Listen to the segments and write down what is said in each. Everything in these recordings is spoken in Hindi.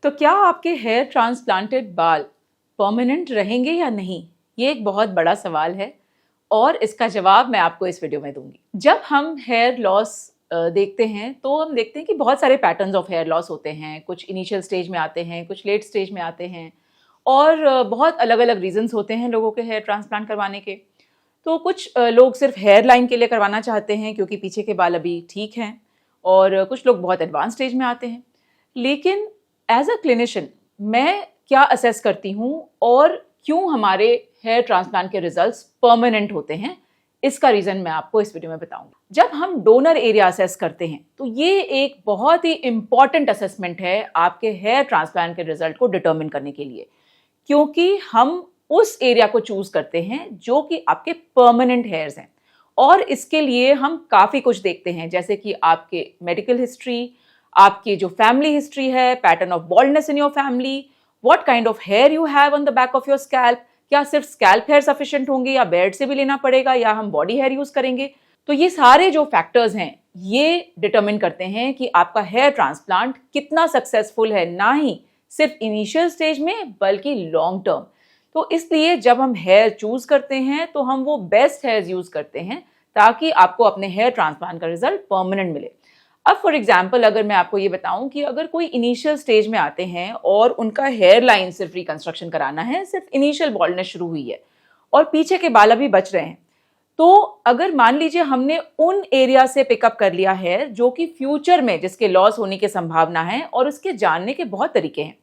तो क्या आपके हेयर ट्रांसप्लांटेड बाल परमानेंट रहेंगे या नहीं? ये एक बहुत बड़ा सवाल है और इसका जवाब मैं आपको इस वीडियो में दूंगी। जब हम हेयर लॉस देखते हैं तो हम देखते हैं कि बहुत सारे पैटर्न्स ऑफ हेयर लॉस होते हैं। कुछ इनिशियल स्टेज में आते हैं, कुछ लेट स्टेज में आते हैं और बहुत अलग अलग रीजंस होते हैं लोगों के हेयर ट्रांसप्लांट करवाने के। तो कुछ लोग सिर्फ हेयर लाइन के लिए करवाना चाहते हैं क्योंकि पीछे के बाल अभी ठीक हैं, और कुछ लोग बहुत एडवांस स्टेज में आते हैं। लेकिन एज अ क्लिनिशियन मैं क्या असेस करती हूँ और क्यों हमारे हेयर ट्रांसप्लांट के रिजल्ट्स परमानेंट होते हैं, इसका रीज़न मैं आपको इस वीडियो में बताऊंगी। जब हम डोनर एरिया असेस करते हैं तो ये एक बहुत ही इंपॉर्टेंट असेसमेंट है आपके हेयर ट्रांसप्लांट के रिजल्ट को डिटर्मिन करने के लिए, क्योंकि हम उस एरिया को चूज करते हैं जो कि आपके परमानेंट हेयर्स हैं। और इसके लिए हम काफ़ी कुछ देखते हैं, जैसे कि आपके मेडिकल हिस्ट्री, आपकी जो फैमिली हिस्ट्री है, pattern of baldness in your family, what kind of hair you have on the back of your scalp, क्या सिर्फ स्कैल्प हेयर सफिशिएंट होंगे या बेड से भी लेना पड़ेगा या हम बॉडी हेयर यूज करेंगे। तो ये सारे जो फैक्टर्स हैं ये डिटरमिन करते हैं कि आपका हेयर ट्रांसप्लांट कितना सक्सेसफुल है, ना ही सिर्फ इनिशियल स्टेज में बल्कि लॉन्ग टर्म। तो इसलिए जब हम हेयर चूज करते हैं तो हम वो बेस्ट हेयर यूज करते हैं ताकि आपको अपने हेयर ट्रांसप्लांट का रिजल्ट परमानेंट मिले। अब फॉर एग्जाम्पल अगर मैं आपको ये बताऊं कि अगर कोई इनिशियल स्टेज में आते हैं और उनका हेयर लाइन सिर्फ रिकंस्ट्रक्शन कराना है, सिर्फ इनिशियल बॉल्डनेस शुरू हुई है और पीछे के बाल अभी बच रहे हैं, तो अगर मान लीजिए हमने उन एरिया से पिकअप कर लिया है जो कि फ्यूचर में जिसके लॉस होने की संभावना है और उसके जानने के बहुत तरीके हैं,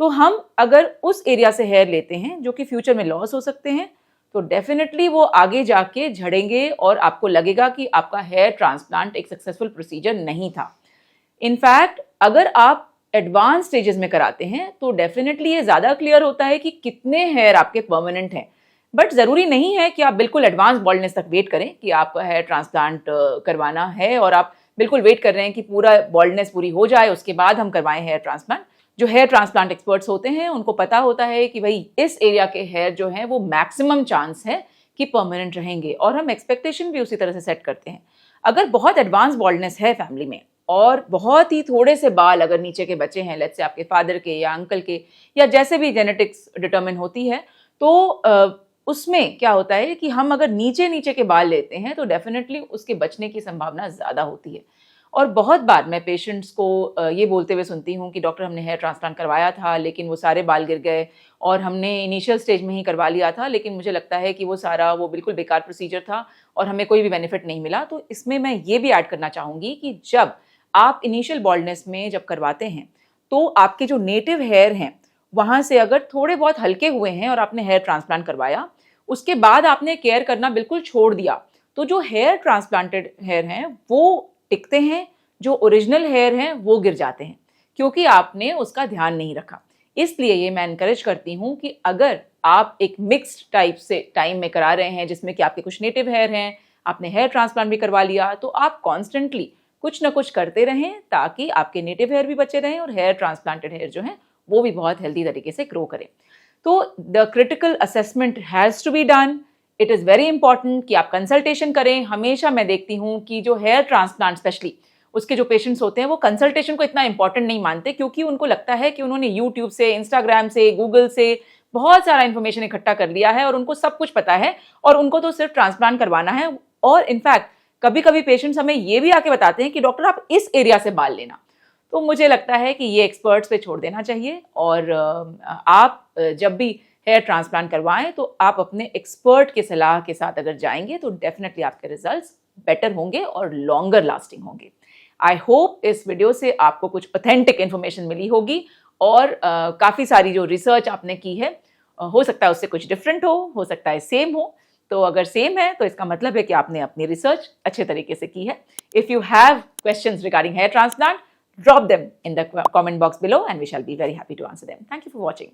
तो हम अगर उस एरिया से हेयर लेते हैं जो कि फ्यूचर में लॉस हो सकते हैं, तो डेफिनेटली वो आगे जाके झड़ेंगे और आपको लगेगा कि आपका हेयर ट्रांसप्लांट एक सक्सेसफुल प्रोसीजर नहीं था। इनफैक्ट अगर आप एडवांस स्टेजेस में कराते हैं तो डेफिनेटली ये ज़्यादा क्लियर होता है कि कितने हेयर आपके परमानेंट हैं। बट ज़रूरी नहीं है कि आप बिल्कुल एडवांस बॉल्डनेस तक वेट करें कि आपका हेयर ट्रांसप्लांट करवाना है और आप बिल्कुल वेट कर रहे हैं कि पूरा बॉल्डनेस पूरी हो जाए उसके बाद हम करवाएं हेयर ट्रांसप्लांट। जो हेयर ट्रांसप्लांट एक्सपर्ट्स होते हैं उनको पता होता है कि भाई इस एरिया के हेयर जो हैं वो मैक्सिमम चांस है कि परमानेंट रहेंगे, और हम एक्सपेक्टेशन भी उसी तरह से सेट करते हैं। अगर बहुत एडवांस बॉल्डनेस है फैमिली में और बहुत ही थोड़े से बाल अगर नीचे के बचे हैं, लेट्स से आपके फादर के या अंकल के या जैसे भी जेनेटिक्स डिटरमिन होती है, तो उसमें क्या होता है कि हम अगर नीचे नीचे के बाल लेते हैं तो डेफिनेटली उसके बचने की संभावना ज़्यादा होती है। और बहुत बार मैं पेशेंट्स को ये बोलते हुए सुनती हूँ कि डॉक्टर हमने हेयर ट्रांसप्लांट करवाया था लेकिन वो सारे बाल गिर गए, और हमने इनिशियल स्टेज में ही करवा लिया था लेकिन मुझे लगता है कि वो बिल्कुल बेकार प्रोसीजर था और हमें कोई भी बेनिफिट नहीं मिला। तो इसमें मैं ये भी ऐड करना चाहूँगी कि जब आप इनिशियल बॉल्डनेस में जब करवाते हैं तो आपके जो नेटिव हेयर हैं वहाँ से अगर थोड़े बहुत हल्के हुए हैं और आपने हेयर ट्रांसप्लांट करवाया, उसके बाद आपने केयर करना बिल्कुल छोड़ दिया, तो जो हेयर ट्रांसप्लांटेड हेयर हैं वो टिकते हैं, जो ओरिजिनल हेयर हैं वो गिर जाते हैं क्योंकि आपने उसका ध्यान नहीं रखा। इसलिए ये मैं एनकरेज करती हूँ कि अगर आप एक मिक्स्ड टाइप से टाइम में करा रहे हैं जिसमें कि आपके कुछ नेटिव हेयर हैं, आपने हेयर ट्रांसप्लांट भी करवा लिया, तो आप कॉन्स्टेंटली कुछ ना कुछ करते रहें ताकि आपके नेटिव हेयर भी बचे रहें और हेयर ट्रांसप्लांटेड हेयर जो हैं वो भी बहुत हेल्दी तरीके से ग्रो करें। तो the critical assessment has to be done. It is very important कि आप कंसल्टेशन करें। हमेशा मैं देखती हूँ कि जो हेयर ट्रांसप्लांट स्पेशली उसके जो पेशेंट्स होते हैं वो कंसल्टेशन को इतना इंपॉर्टेंट नहीं मानते, क्योंकि उनको लगता है कि उन्होंने यूट्यूब से, इंस्टाग्राम से, गूगल से बहुत सारा इन्फॉर्मेशन इकट्ठा कर लिया है और उनको सब कुछ पता है और उनको तो सिर्फ ट्रांसप्लांट करवाना है। और इनफैक्ट कभी कभी पेशेंट्स हमें ये भी आके बताते हैं कि डॉक्टर आप इस एरिया से बाल लेना। तो मुझे लगता है कि ये एक्सपर्ट्स पे छोड़ देना चाहिए, और आप जब भी हेयर ट्रांसप्लांट करवाएं तो आप अपने एक्सपर्ट के सलाह के साथ अगर जाएंगे तो डेफिनेटली आपके रिजल्ट्स बेटर होंगे और लॉन्गर लास्टिंग होंगे। आई होप इस वीडियो से आपको कुछ ऑथेंटिक इन्फॉर्मेशन मिली होगी और काफ़ी सारी जो रिसर्च आपने की है हो सकता है उससे कुछ डिफरेंट हो सकता है सेम हो। तो अगर सेम है तो इसका मतलब है कि आपने अपनी रिसर्च अच्छे तरीके से की है। If you have questions regarding hair transplant, drop them in the comment box below and we shall be very happy to answer them. Thank you for watching.